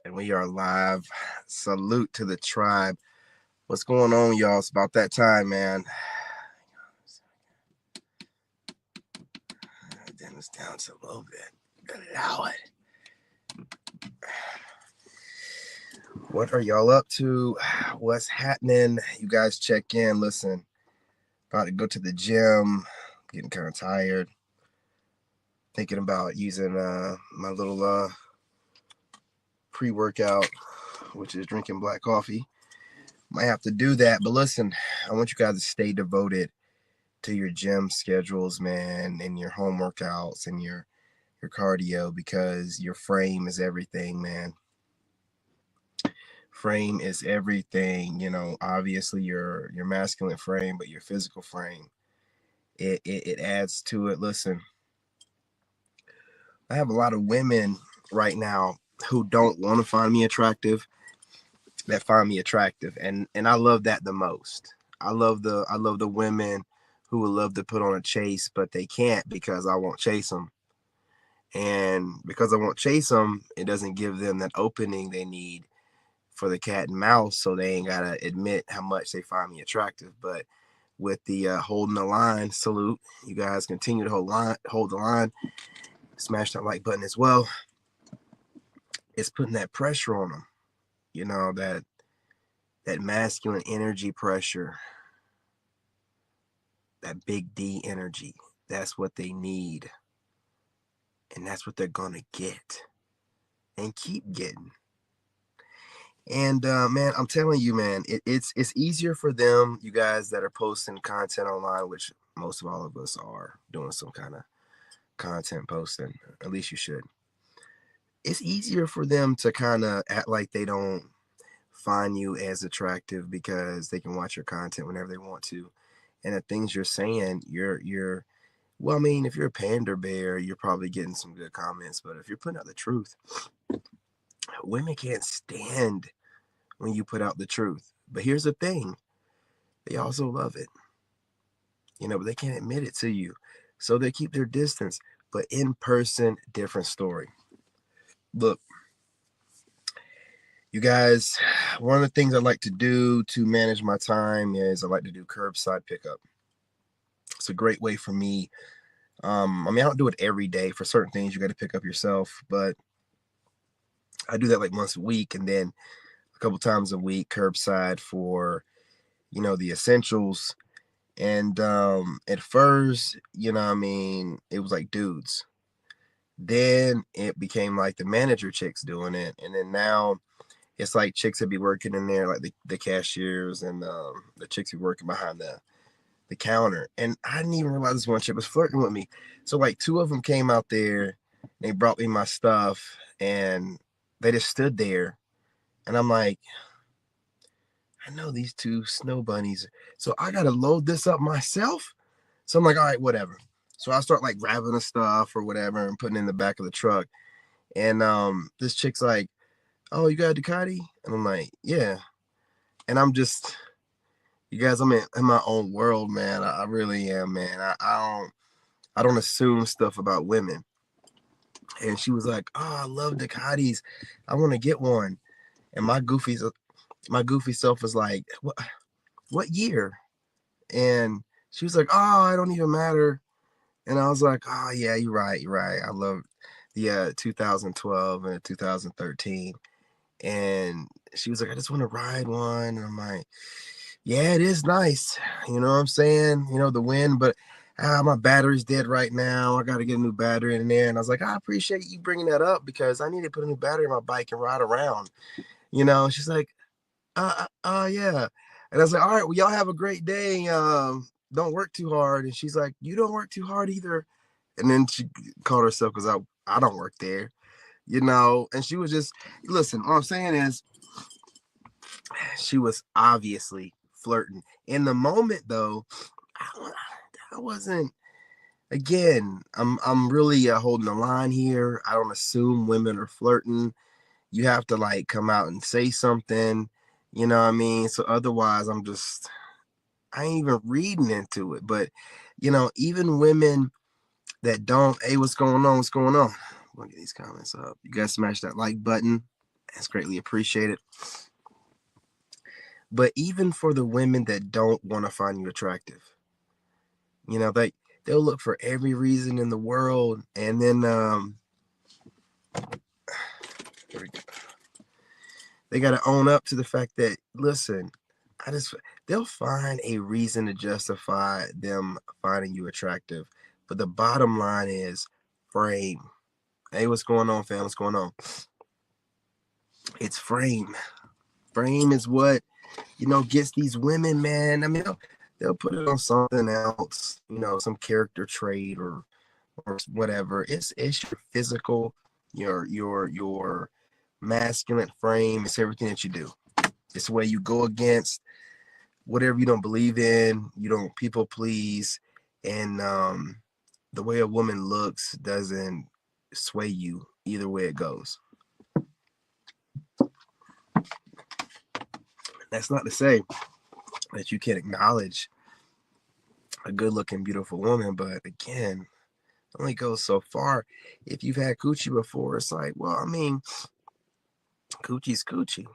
And we are live. Salute to the tribe. What's going on, y'all? It's about that time, man. Dim this down just a little bit. Got it out. What are y'all up to? What's happening? You guys check in. Listen, about to go to the gym. Getting kind of tired. Thinking about using my little pre-workout, which is drinking black coffee. Might have to do that, but listen, I want you guys to stay devoted to your gym schedules, man, and your home workouts and your cardio, because your frame is everything, man. Frame is everything. Obviously your masculine frame, but your physical frame, it adds to it. Listen, I have a lot of women right now who don't want to find me attractive, that find me attractive, and I love that the most. I love the women who would love to put on a chase, but they can't because I won't chase them. And because I won't chase them, it doesn't give them that opening they need for the cat and mouse, so they ain't gotta admit how much they find me attractive. But with the holding the line, salute. You guys continue to hold the line. Smash that like button as well. It's putting that pressure on them. That masculine energy pressure, that big D energy. That's what they need. And that's what they're going to get and keep getting. And man, I'm telling you, man, it's easier for them, you guys that are posting content online, which most of all of us are doing some kind of content posting. At least you should. It's easier for them to kind of act like they don't find you as attractive because they can watch your content whenever they want to. And the things you're saying, well, I mean, if you're a pander bear, you're probably getting some good comments. But if you're putting out the truth, women can't stand when you put out the truth. But here's the thing. They also love it. But they can't admit it to you. So they keep their distance. But in person, different story. Look, you guys, one of the things I like to do to manage my time is I like to do curbside pickup. It's a great way for me. I don't do it every day. For certain things, you got to pick up yourself, but I do that like once a week, and then a couple times a week curbside for, the essentials. And at first, it was like dudes. Then it became like the manager chicks doing it, and then now it's like chicks that be working in there, like the cashiers and the chicks who working behind the counter. And I didn't even realize this one chick was flirting with me. So like two of them came out there, they brought me my stuff, and they just stood there. And I'm like, I know these two snow bunnies, so I gotta load this up myself. So I'm like, all right, whatever. So I start like grabbing the stuff or whatever and putting it in the back of the truck. And this chick's like, oh, you got a Ducati? And I'm like, yeah. And I'm just, you guys, I'm in my own world, man. I really am, man. I don't assume stuff about women. And she was like, oh, I love Ducatis. I want to get one. And my goofy self was like, what year? And she was like, oh, it don't even matter. And I was like, oh yeah, you're right. I love the 2012 and 2013. And she was like, I just want to ride one. And I'm like, yeah, it is nice. You know what I'm saying? The wind, but my battery's dead right now. I got to get a new battery in there. And I was like, I appreciate you bringing that up because I need to put a new battery in my bike and ride around. She's like, yeah. And I was like, all right, well, y'all have a great day. Don't work too hard. And she's like, you don't work too hard either. And then she called herself, because I don't work there. And she was just, listen, all I'm saying is she was obviously flirting. In the moment, though, I wasn't. Again, I'm really holding the line here. I don't assume women are flirting. You have to like come out and say something, you know what I mean? So otherwise, I ain't even reading into it. But even women that don't, hey, what's going on? What's going on? I'm gonna get these comments up. You guys smash that like button It's greatly appreciated. But even for the women that don't want to find you attractive, they'll look for every reason in the world, and then they got to own up to the fact that, listen, they'll find a reason to justify them finding you attractive. But the bottom line is frame. Hey, what's going on, fam? What's going on? It's frame. Frame is what, gets these women, man. I mean, they'll put it on something else, some character trait or whatever. It's your physical, your masculine frame. It's everything that you do. It's the way you go against whatever you don't believe in. You don't people please, and the way a woman looks doesn't sway you either way it goes. That's not to say that you can't acknowledge a good-looking, beautiful woman, but again, it only goes so far. If you've had coochie before, it's like, well, I mean, coochie's coochie.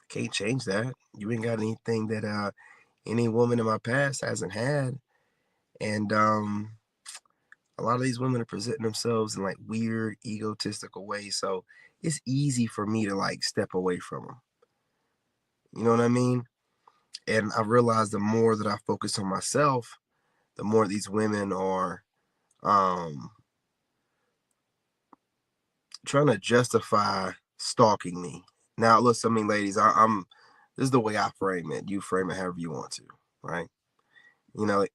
Can't change that. You ain't got anything that any woman in my past hasn't had, and a lot of these women are presenting themselves in like weird, egotistical ways. So it's easy for me to like step away from them. You know what I mean? And I realized the more that I focus on myself, the more these women are trying to justify stalking me. Now, listen, I mean, ladies, I'm this is the way I frame it. You frame it however you want to, right?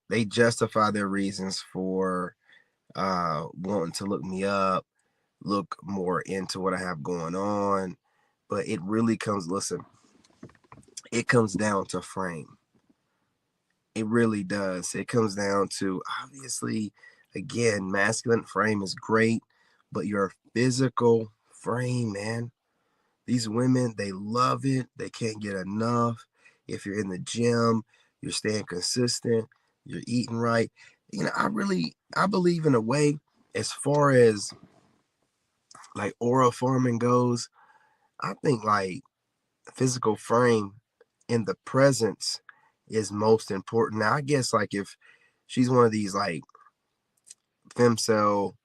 They justify their reasons for wanting to look me up, look more into what I have going on. But it really comes down to frame. It really does. It comes down to, obviously, again, masculine frame is great, but your physical frame, man. These women, they love it. They can't get enough. If you're in the gym, you're staying consistent, you're eating right. I believe in a way, as far as like aura forming goes, I think like physical frame in the presence is most important. Now, I guess like if she's one of these like femcel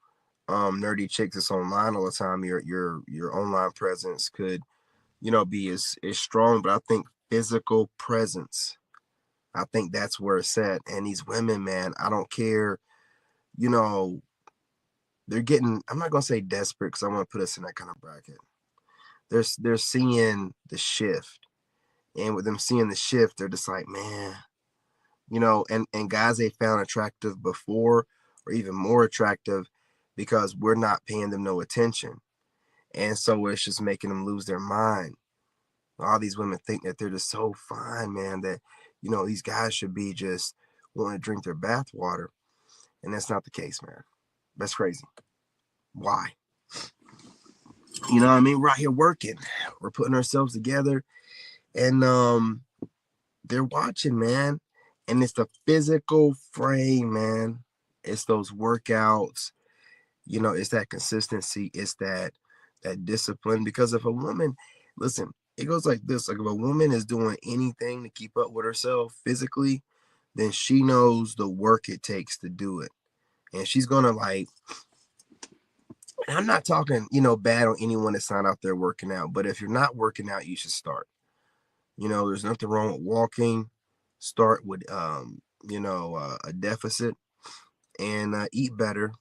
nerdy chicks that's online all the time, your online presence could, be as strong. But I think physical presence, I think that's where it's at. And these women, man, I don't care, they're getting, I'm not gonna say desperate because I want to put us in that kind of bracket. They're seeing the shift. And with them seeing the shift, they're just like, man, and guys they found attractive before or even more attractive because we're not paying them no attention. And so it's just making them lose their mind. All these women think that they're just so fine, man, that, these guys should be just wanting to drink their bath water. And that's not the case, man. That's crazy. Why? You know what I mean? We're out here working. We're putting ourselves together. And they're watching, man. And it's the physical frame, man. It's those workouts. It's that consistency. It's that discipline. Because if a woman, listen, it goes like this. Like if a woman is doing anything to keep up with herself physically, then she knows the work it takes to do it. And she's going to like, and I'm not talking, bad on anyone that's not out there working out. But if you're not working out, you should start. There's nothing wrong with walking. Start with, a deficit and eat better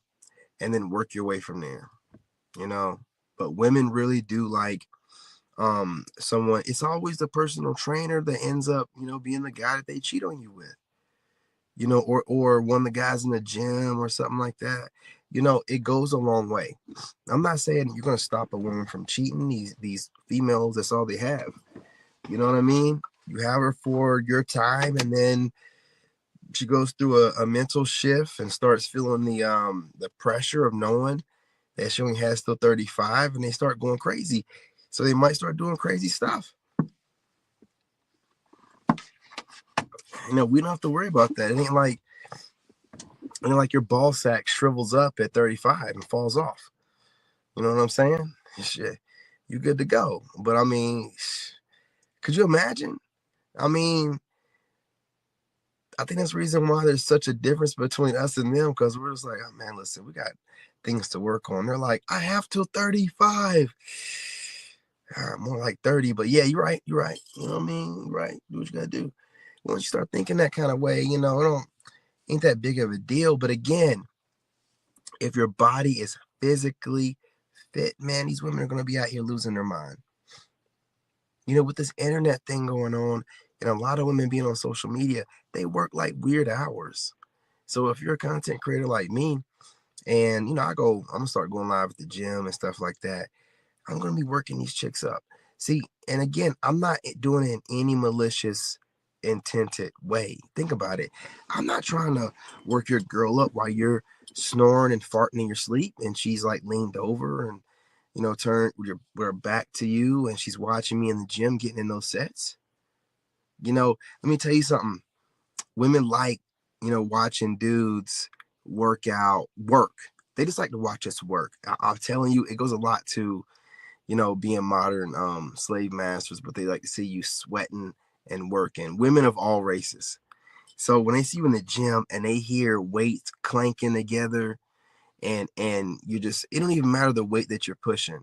and then work your way from there, But women really do like someone. It's always the personal trainer that ends up, being the guy that they cheat on you with, or one of the guys in the gym or something like that. It goes a long way. I'm not saying you're going to stop a woman from cheating. These females, that's all they have. You know what I mean? You have her for your time, and then she goes through a mental shift and starts feeling the pressure of knowing that she only has till 35, and they start going crazy. So they might start doing crazy stuff. We don't have to worry about that. It ain't like your ball sack shrivels up at 35 and falls off. You know what I'm saying? Shit. you good to go. But I mean, could you imagine? I mean, I think that's the reason why there's such a difference between us and them, because we're just like, oh man, listen, we got things to work on. They're like, I have till 35. More like 30, but yeah, you're right. You're right. You know what I mean? You're right. Do what you gotta do. Once you start thinking that kind of way, it ain't that big of a deal. But again, if your body is physically fit, man, these women are gonna be out here losing their mind. With this internet thing going on and a lot of women being on social media, they work like weird hours. So if you're a content creator like me, and I'm gonna start going live at the gym and stuff like that. I'm gonna be working these chicks up. See, and again, I'm not doing it in any malicious, intended way. Think about it. I'm not trying to work your girl up while you're snoring and farting in your sleep, and she's like leaned over and turn with her back to you, and she's watching me in the gym getting in those sets. Let me tell you something. Women like watching dudes work. They just like to watch us work. I'm telling you, it goes a lot to being modern slave masters, but they like to see you sweating and working. Women of all races. So when they see you in the gym and they hear weights clanking together, and it don't even matter the weight that you're pushing,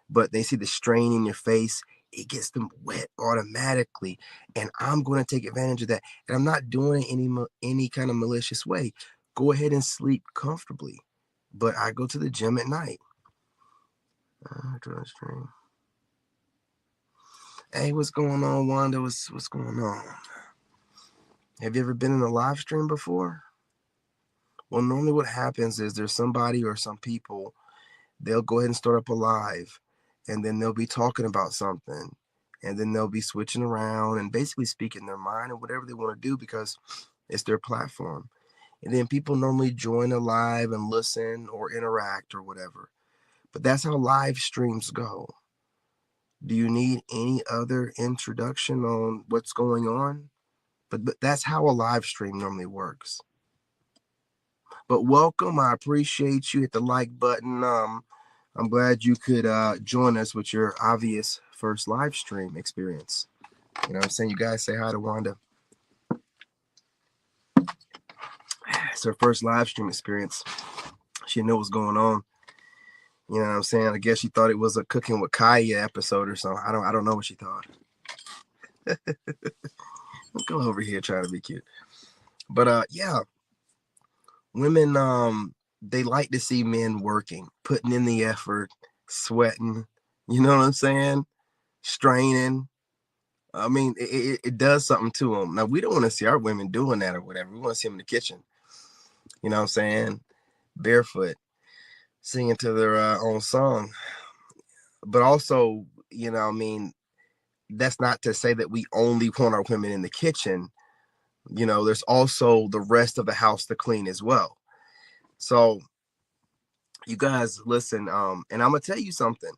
but they see the strain in your face, it gets them wet automatically. And I'm going to take advantage of that. And I'm not doing it any kind of malicious way. Go ahead and sleep comfortably. But I go to the gym at night. Hey, what's going on, Wanda? What's going on? Have you ever been in a live stream before? Well, normally what happens is there's somebody or some people, they'll go ahead and start up a live, and then they'll be talking about something, and then they'll be switching around and basically speaking their mind and whatever they want to do because it's their platform. And then people normally join a live and listen or interact or whatever. But that's how live streams go. Do you need any other introduction on what's going on? But that's how a live stream normally works. But welcome. I appreciate you. Hit the like button. I'm glad you could join us with your obvious first live stream experience. You know what I'm saying? You guys say hi to Wanda. It's her first live stream experience. She didn't know what's going on. You know what I'm saying? I guess she thought it was a Cooking with Kaya episode or something. I don't know what she thought. Go over here trying to be cute. But yeah. Women they like to see men working, putting in the effort, sweating, you know what I'm saying? Straining. I mean, it does something to them. Now, we don't want to see our women doing that or whatever. We want to see them in the kitchen, you know what I'm saying? Barefoot, singing to their own song. But also, I mean, that's not to say that we only want our women in the kitchen. There's also the rest of the house to clean as well. So, you guys listen, and I'm gonna tell you something.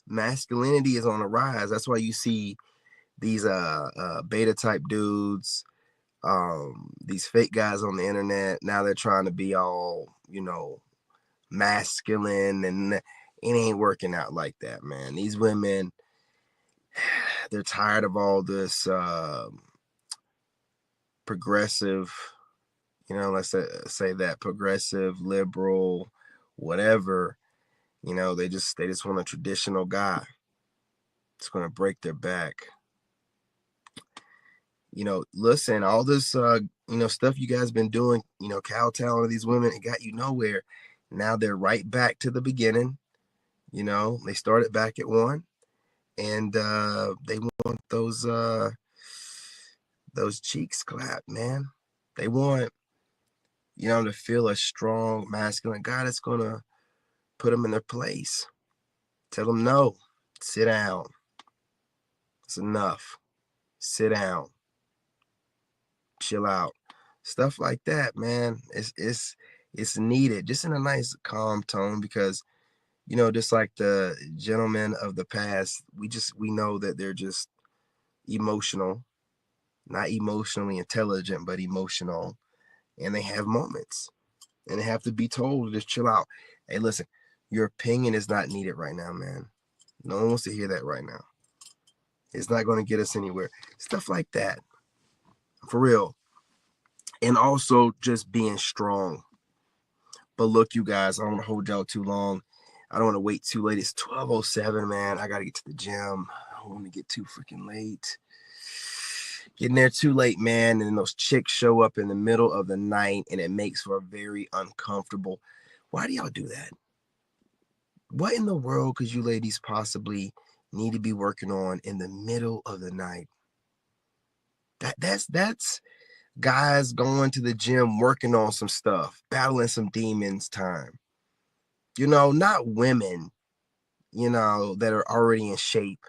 Masculinity is on the rise. That's why you see these beta type dudes, these fake guys on the internet. Now they're trying to be all masculine, and it ain't working out like that, man. These women, they're tired of all this progressive, let's say that progressive, liberal, whatever. They just want a traditional guy. It's gonna break their back. Listen, all this stuff you guys been doing, kowtowing to these women, it got you nowhere. Now they're right back to the beginning. They started back at one, and they want those cheeks clapped, man. They want to feel a strong masculine guy that's gonna put them in their place. Tell them no, sit down. It's enough. Sit down. Chill out. Stuff like that, man. It's needed, just in a nice calm tone, because just like the gentlemen of the past, we know that they're just emotional, not emotionally intelligent, but emotional, and they have moments, and they have to be told to just chill out. Hey, listen, your opinion is not needed right now, man. No one wants to hear that right now. It's not going to get us anywhere. Stuff like that. For real. And also just being strong. But look, you guys, I don't want to hold y'all too long. I don't want to wait too late. It's 12:07, man. I got to get to the gym. I don't want to get too freaking late. Getting there too late, man. And those chicks show up in the middle of the night, and it makes for a very uncomfortable. Why do y'all do that? What in the world could you ladies possibly need to be working on in the middle of the night? That's guys going to the gym working on some stuff, battling some demons time. Not women, that are already in shape.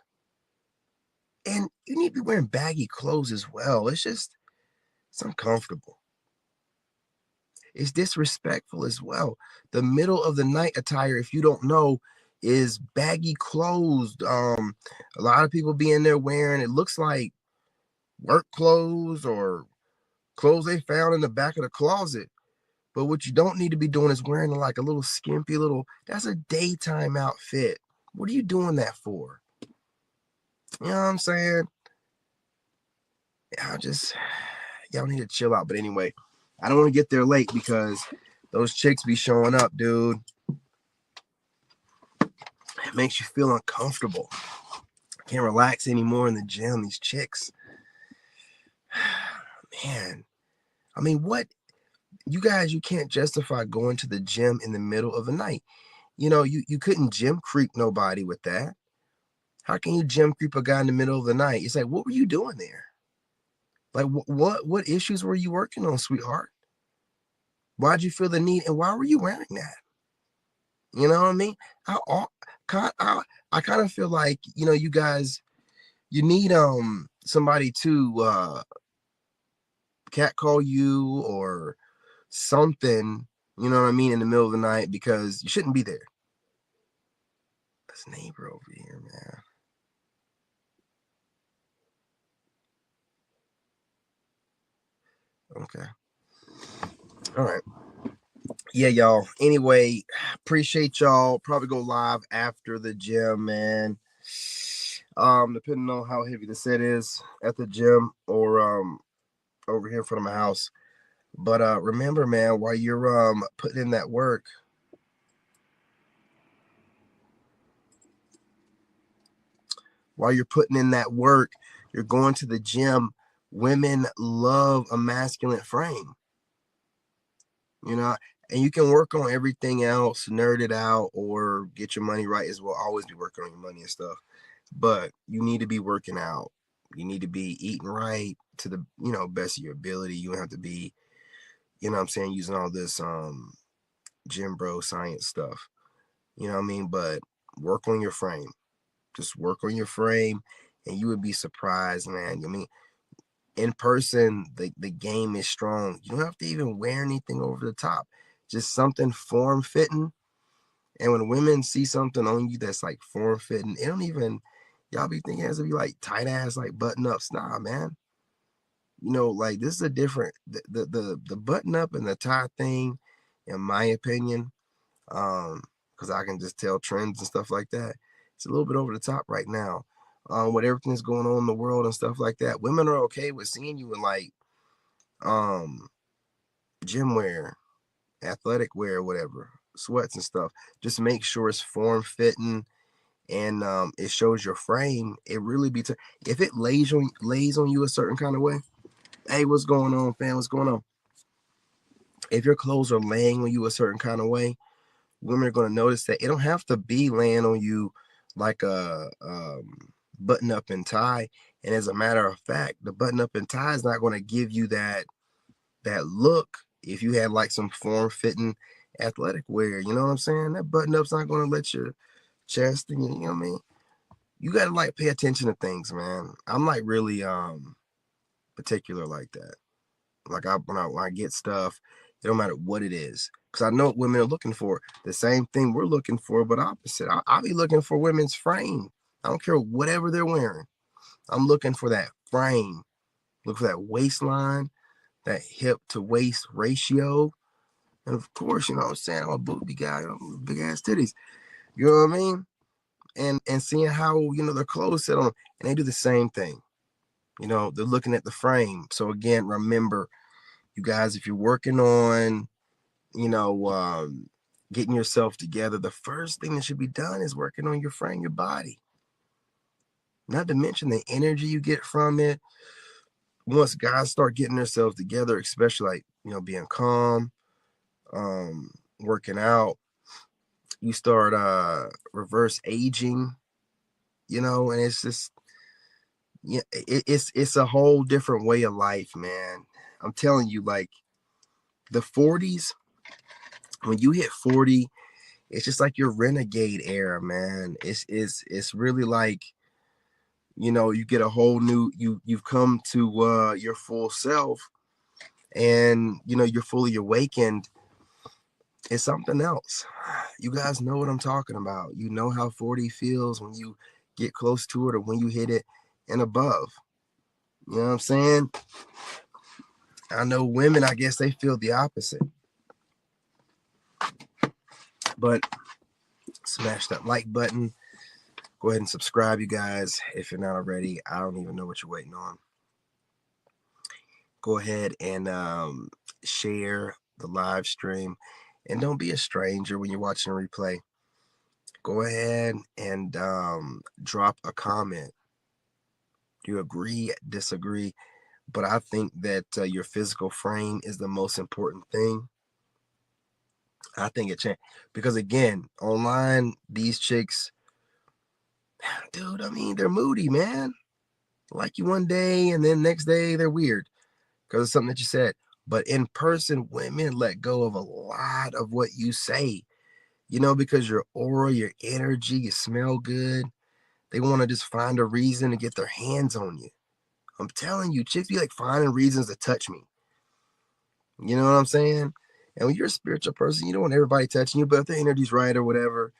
And you need to be wearing baggy clothes as well. It's uncomfortable. It's disrespectful as well. The middle of the night attire, if you don't know, is baggy clothes. A lot of people be in there wearing, it looks like work clothes or clothes they found in the back of the closet. But what you don't need to be doing is wearing like a little skimpy that's a daytime outfit. What are you doing that for? You know what I'm saying? Y'all need to chill out. But anyway, I don't want to get there late because those chicks be showing up, dude. It makes you feel uncomfortable. I can't relax anymore in the gym. These chicks. Man. I mean, what? You guys, you can't justify going to the gym in the middle of the night. You couldn't gym creep nobody with that. How can you gym creep a guy in the middle of the night? It's like, what were you doing there? Like, what issues were you working on, sweetheart? Why'd you feel the need, and why were you wearing that? You know what I mean? I kind of feel like, you guys, you need somebody to catcall you or something, you know what I mean, in the middle of the night, because you shouldn't be there. This neighbor over here, man. Okay. All right. Yeah, y'all. Anyway, appreciate y'all. Probably go live after the gym, man. Depending on how heavy the set is at the gym or over here in front of my house. But remember, man, while you're putting in that work, you're going to the gym. Women love a masculine frame, and you can work on everything else, nerd it out, or get your money right as well. Always be working on your money and stuff. But you need to be working out. You need to be eating right to the, best of your ability. You don't have to be, what I'm saying, using all this gym bro science stuff. You know what I mean? But work on your frame. Just work on your frame, and you would be surprised, man. I mean, in person, the game is strong. You don't have to even wear anything over the top. Just something form fitting. And when women see something on you that's like form fitting, it don't even, y'all be thinking it has to be like tight ass, like button ups. Nah, man. Like this is a different the button up and the tie thing, in my opinion, because I can just tell trends and stuff like that. It's a little bit over the top right now. With everything that's going on in the world and stuff like that, women are okay with seeing you in like um gym wear, athletic wear, whatever, sweats and stuff. Just make sure it's form fitting and it shows your frame. It really be if it lays on you a certain kind of way. Hey, what's going on, fam? What's going on? If your clothes are laying on you a certain kind of way, women are going to notice that. It don't have to be laying on you like a button up and tie. And as a matter of fact, the button up and tie is not going to give you that look if you had like some form fitting athletic wear. You know what I'm saying? That button up's not going to let your chest and you know what I mean? You got to like pay attention to things, man. I'm like really particular like that. Like when I get stuff, it don't matter what it is, because I know what women are looking for. The same thing we're looking for, but opposite. I'll be looking for women's frame. I don't care whatever they're wearing. I'm looking for that frame. Look for that waistline, that hip to waist ratio, and of course, you know what I'm saying, I'm a booby guy, big ass titties. You know what I mean? and seeing how, their clothes sit on them, and they do the same thing. They're looking at the frame. So again, remember, you guys, if you're working on, getting yourself together, the first thing that should be done is working on your frame, your body. Not to mention the energy you get from it. Once guys start getting themselves together, especially like, being calm, working out, you start reverse aging, and it's just, yeah, it's a whole different way of life, man. I'm telling you, like the 40s, when you hit 40, it's just like your renegade era, man. It's really like, you get a whole new, you've come to your full self, and you're fully awakened. It's something else. You guys know what I'm talking about. You know how 40 feels when you get close to it, or when you hit it and above. You know what I'm saying? I know women, I guess they feel the opposite. But smash that like button. Go ahead and subscribe, you guys, if you're not already. I don't even know what you're waiting on. Go ahead and share the live stream. And don't be a stranger when you're watching a replay. Go ahead and drop a comment. Do you agree, disagree? But I think that your physical frame is the most important thing. I think it changed. Because again, online, these chicks, dude, I mean, they're moody, man. Like you one day, and then next day they're weird because of something that you said. But in person, women let go of a lot of what you say, because your aura, your energy, you smell good. They want to just find a reason to get their hands on you. I'm telling you, chicks be like finding reasons to touch me. You know what I'm saying? And when you're a spiritual person, you don't want everybody touching you, but if the energy's right or whatever,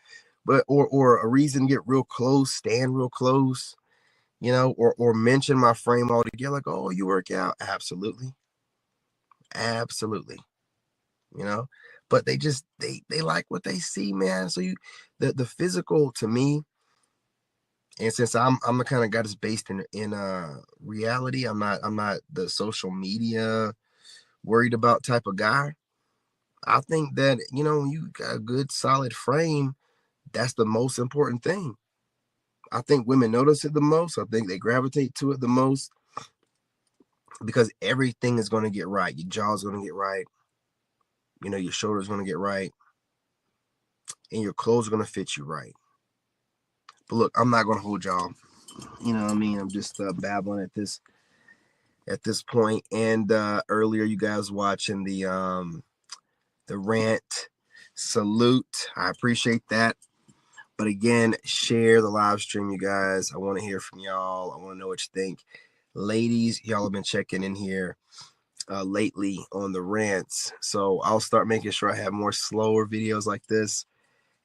but or a reason to get real close, stand real close, or mention my frame altogether, like, oh, you work out? Absolutely. Absolutely. But they just they like what they see, man. So the physical to me, and since I'm the kind of guy that's based in reality, I'm not the social media worried about type of guy. I think that, when you got a good solid frame, that's the most important thing. I think women notice it the most. I think they gravitate to it the most, because everything is going to get right. Your jaw's going to get right. Your shoulder's going to get right, and your clothes are going to fit you right. But look, I'm not going to hold y'all. You know what I mean? I'm just babbling at this point. And earlier, you guys watching the rant. Salute. I appreciate that. But again, share the live stream, you guys. I want to hear from y'all. I want to know what you think. Ladies, y'all have been checking in here lately on the rants. So I'll start making sure I have more slower videos like this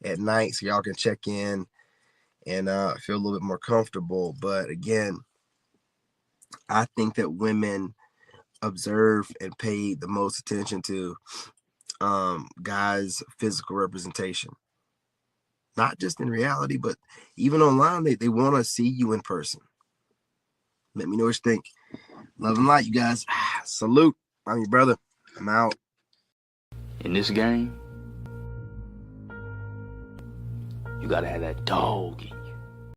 at night, so y'all can check in and feel a little bit more comfortable. But again, I think that women observe and pay the most attention to guys' physical representation. Not just in reality, but even online, they want to see you in person. Let me know what you think. Love and light, you guys. Salute. I'm your brother. I'm out. In this game, you gotta have that dog in you.